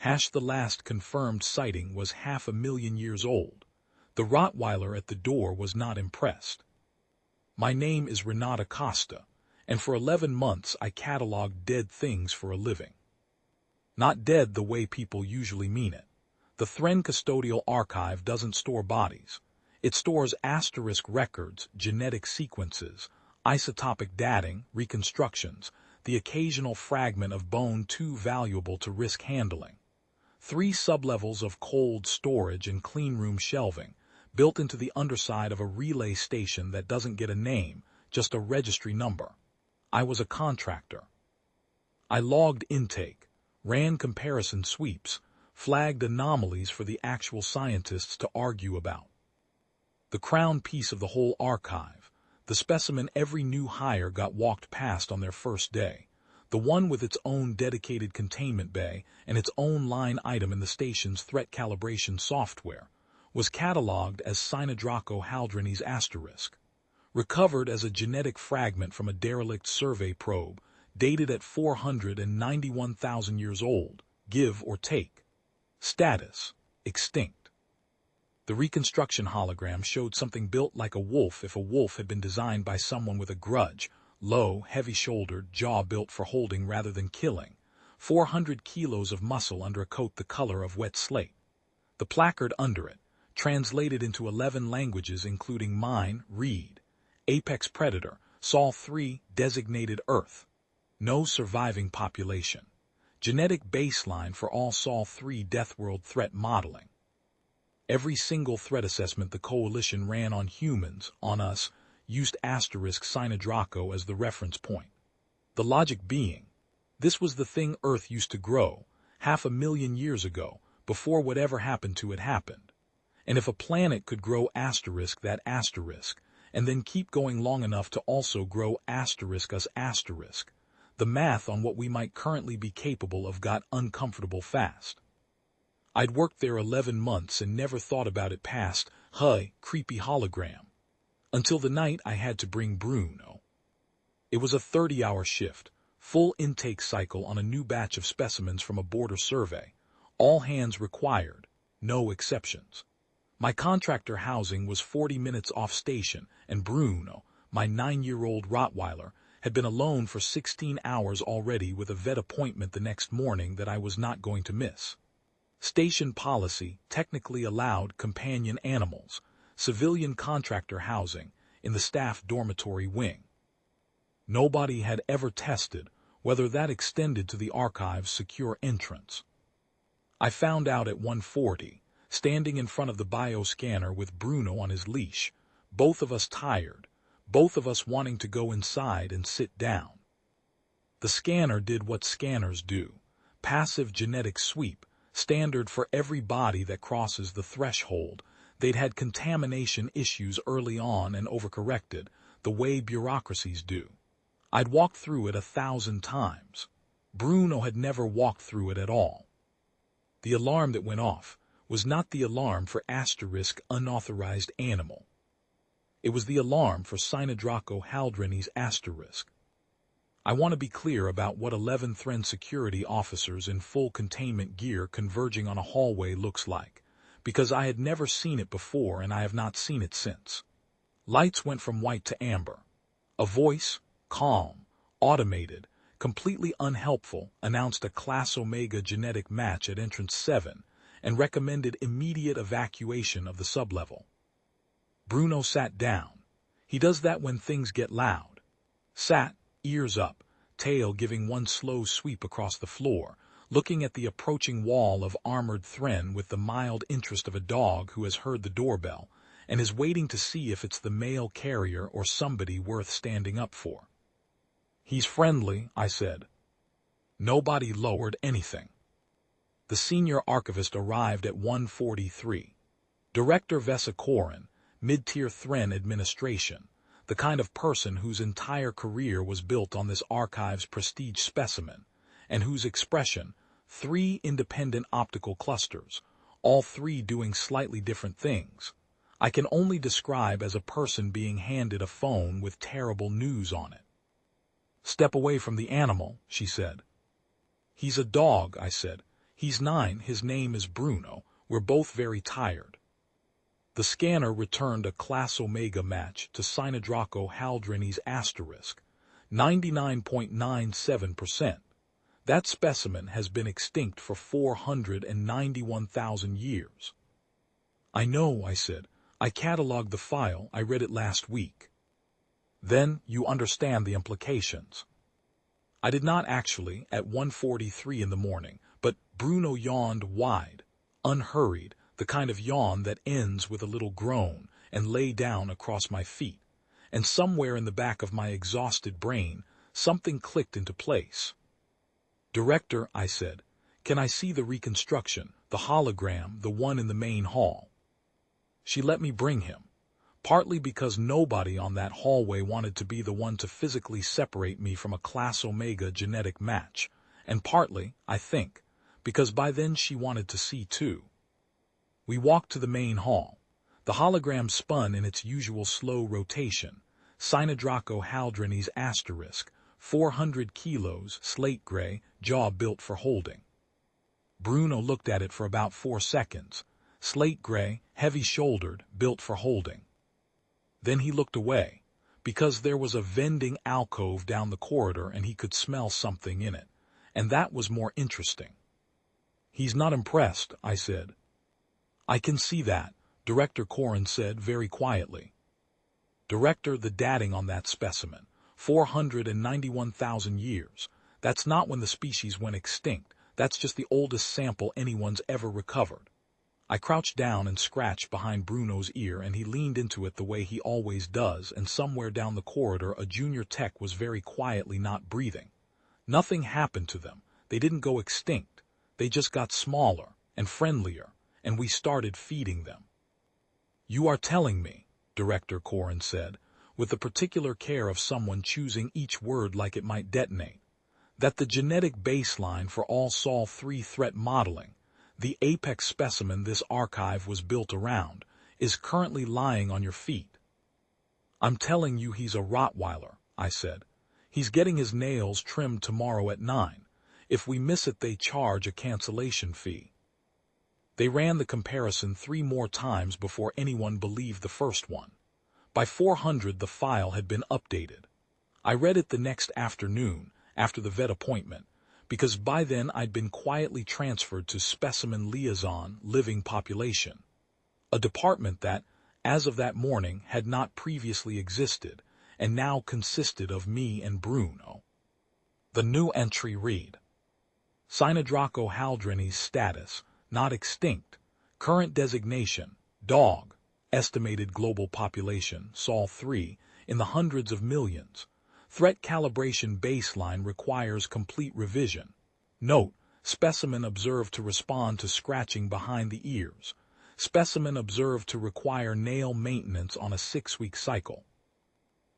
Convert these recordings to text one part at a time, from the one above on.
The last confirmed sighting was 500,000 years old. The Rottweiler at the door was not impressed. My name is Renata Costa, and for 11 months I catalogued dead things for a living. Not dead the way people usually mean it. The Thren Custodial Archive doesn't store bodies. It stores asterisk records, genetic sequences, isotopic dating, reconstructions, the occasional fragment of bone too valuable to risk handling. 3 sublevels of cold storage and cleanroom shelving, built into the underside of a relay station that doesn't get a name, just a registry number. I was a contractor. I logged intake, ran comparison sweeps, flagged anomalies for the actual scientists to argue about. The crown piece of the whole archive, the specimen every new hire got walked past on their first day, the one with its own dedicated containment bay and its own line item in the station's threat calibration software, was catalogued as Cynodraco haldrenis asterisk, recovered as a genetic fragment from a derelict survey probe, dated at 491,000 years old, give or take. Status: extinct. The reconstruction hologram showed something built like a wolf if a wolf had been designed by someone with a grudge, low, heavy-shouldered, jaw built for holding rather than killing, 400 kilos of muscle under a coat the color of wet slate. The placard under it, translated into 11 languages including mine, read, apex predator, Sol 3, designated Earth. No surviving population. Genetic baseline for all Sol 3 deathworld threat modeling. Every single threat assessment the Coalition ran on humans, on us, used asterisk Cynodraco as the reference point. The logic being, this was the thing Earth used to grow, 500,000 years ago, before whatever happened to it happened. And if a planet could grow asterisk that asterisk, and then keep going long enough to also grow asterisk us asterisk, the math on what we might currently be capable of got uncomfortable fast. I'd worked there 11 months and never thought about it past, creepy hologram. Until the night I had to bring Bruno. It was a 30-hour shift, full intake cycle on a new batch of specimens from a border survey, all hands required, no exceptions. My contractor housing was 40 minutes off station, and Bruno, my 9-year-old Rottweiler, had been alone for 16 hours already with a vet appointment the next morning that I was not going to miss. Station policy technically allowed companion animals, civilian contractor housing, in the staff dormitory wing. Nobody had ever tested whether that extended to the archive's secure entrance. I found out at 1:40, standing in front of the bioscanner with Bruno on his leash, both of us tired, both of us wanting to go inside and sit down. The scanner did what scanners do, passive genetic sweep, standard for every body that crosses the threshold. They'd had contamination issues early on and overcorrected, the way bureaucracies do. I'd walked through it 1,000 times. Bruno had never walked through it at all. The alarm that went off was not the alarm for asterisk unauthorized animal. It was the alarm for Cynodraco haldrenis asterisk. I want to be clear about what 11 Thren security officers in full containment gear converging on a hallway looks like, because I had never seen it before and I have not seen it since. Lights went from white to amber. A voice, calm, automated, completely unhelpful, announced a Class Omega genetic match at entrance 7 and recommended immediate evacuation of the sublevel. Bruno sat down. He does that when things get loud. Sat, ears up, tail giving one slow sweep across the floor, looking at the approaching wall of armored Thren with the mild interest of a dog who has heard the doorbell and is waiting to see if it's the mail carrier or somebody worth standing up for. He's friendly, I said. Nobody lowered anything. The senior archivist arrived at 1:43. Director Vesa Korin, mid-tier Thren administration, the kind of person whose entire career was built on this archive's prestige specimen, and whose expression, 3 independent optical clusters, all 3 doing slightly different things, I can only describe as a person being handed a phone with terrible news on it. Step away from the animal, she said. He's a dog, I said. He's 9, his name is Bruno, we're both very tired. The scanner returned a Class Omega match to Cynodraco haldrenis asterisk, 99.97%. That specimen has been extinct for 491,000 years. I know, I said. I catalogued the file, I read it last week. Then, you understand the implications. I did not actually, at 1:43 in the morning, but Bruno yawned wide, unhurried, the kind of yawn that ends with a little groan, and lay down across my feet, and somewhere in the back of my exhausted brain, something clicked into place. Director, I said, can I see the reconstruction, the hologram, the one in the main hall? She let me bring him, partly because nobody on that hallway wanted to be the one to physically separate me from a Class Omega genetic match, and partly, I think, because by then she wanted to see too. We walked to the main hall. The hologram spun in its usual slow rotation, Cynodraco haldrenis asterisk, 400 kilos, slate gray, jaw built for holding. Bruno looked at it for about 4 seconds, slate gray, heavy-shouldered, built for holding. Then he looked away, because there was a vending alcove down the corridor and he could smell something in it, and that was more interesting. He's not impressed, I said. I can see that, Director Corin said very quietly. Director, the dating on that specimen, 491,000 years. That's not when the species went extinct. That's just the oldest sample anyone's ever recovered. I crouched down and scratched behind Bruno's ear, and he leaned into it the way he always does, and somewhere down the corridor a junior tech was very quietly not breathing. Nothing happened to them. They didn't go extinct. They just got smaller and friendlier, and we started feeding them. You are telling me, Director Corin said, with the particular care of someone choosing each word like it might detonate, that the genetic baseline for all Sol-3 threat modeling, the apex specimen this archive was built around, is currently lying on your feet. I'm telling you he's a Rottweiler, I said. He's getting his nails trimmed tomorrow at 9. If we miss it, they charge a cancellation fee. They ran the comparison 3 more times before anyone believed the first one. By 400 the file had been updated. I read it the next afternoon, after the vet appointment, because by then I'd been quietly transferred to Specimen Liaison Living Population, a department that, as of that morning, had not previously existed, and now consisted of me and Bruno. The new entry read: Cynodraco haldrenis status, not extinct. Current designation, dog. Estimated global population, Sol-3, in the hundreds of millions. Threat calibration baseline requires complete revision. Note, specimen observed to respond to scratching behind the ears. Specimen observed to require nail maintenance on a 6-week cycle.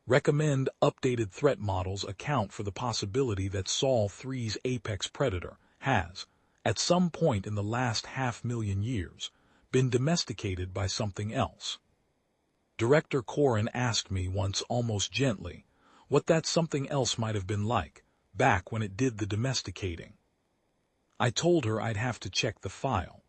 Recommend updated threat models account for the possibility that Sol-3's apex predator has, at some point in the last 500,000 years, been domesticated by something else. Director Corin asked me once almost gently what that something else might have been like, back when it did the domesticating. I told her I'd have to check the file,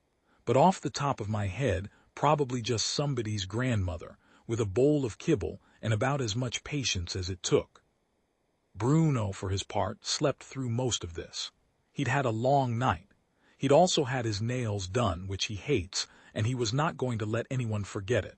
but off the top of my head, probably just somebody's grandmother, with a bowl of kibble and about as much patience as it took. Bruno, for his part, slept through most of this. He'd had a long night. He'd also had his nails done, which he hates, and he was not going to let anyone forget it.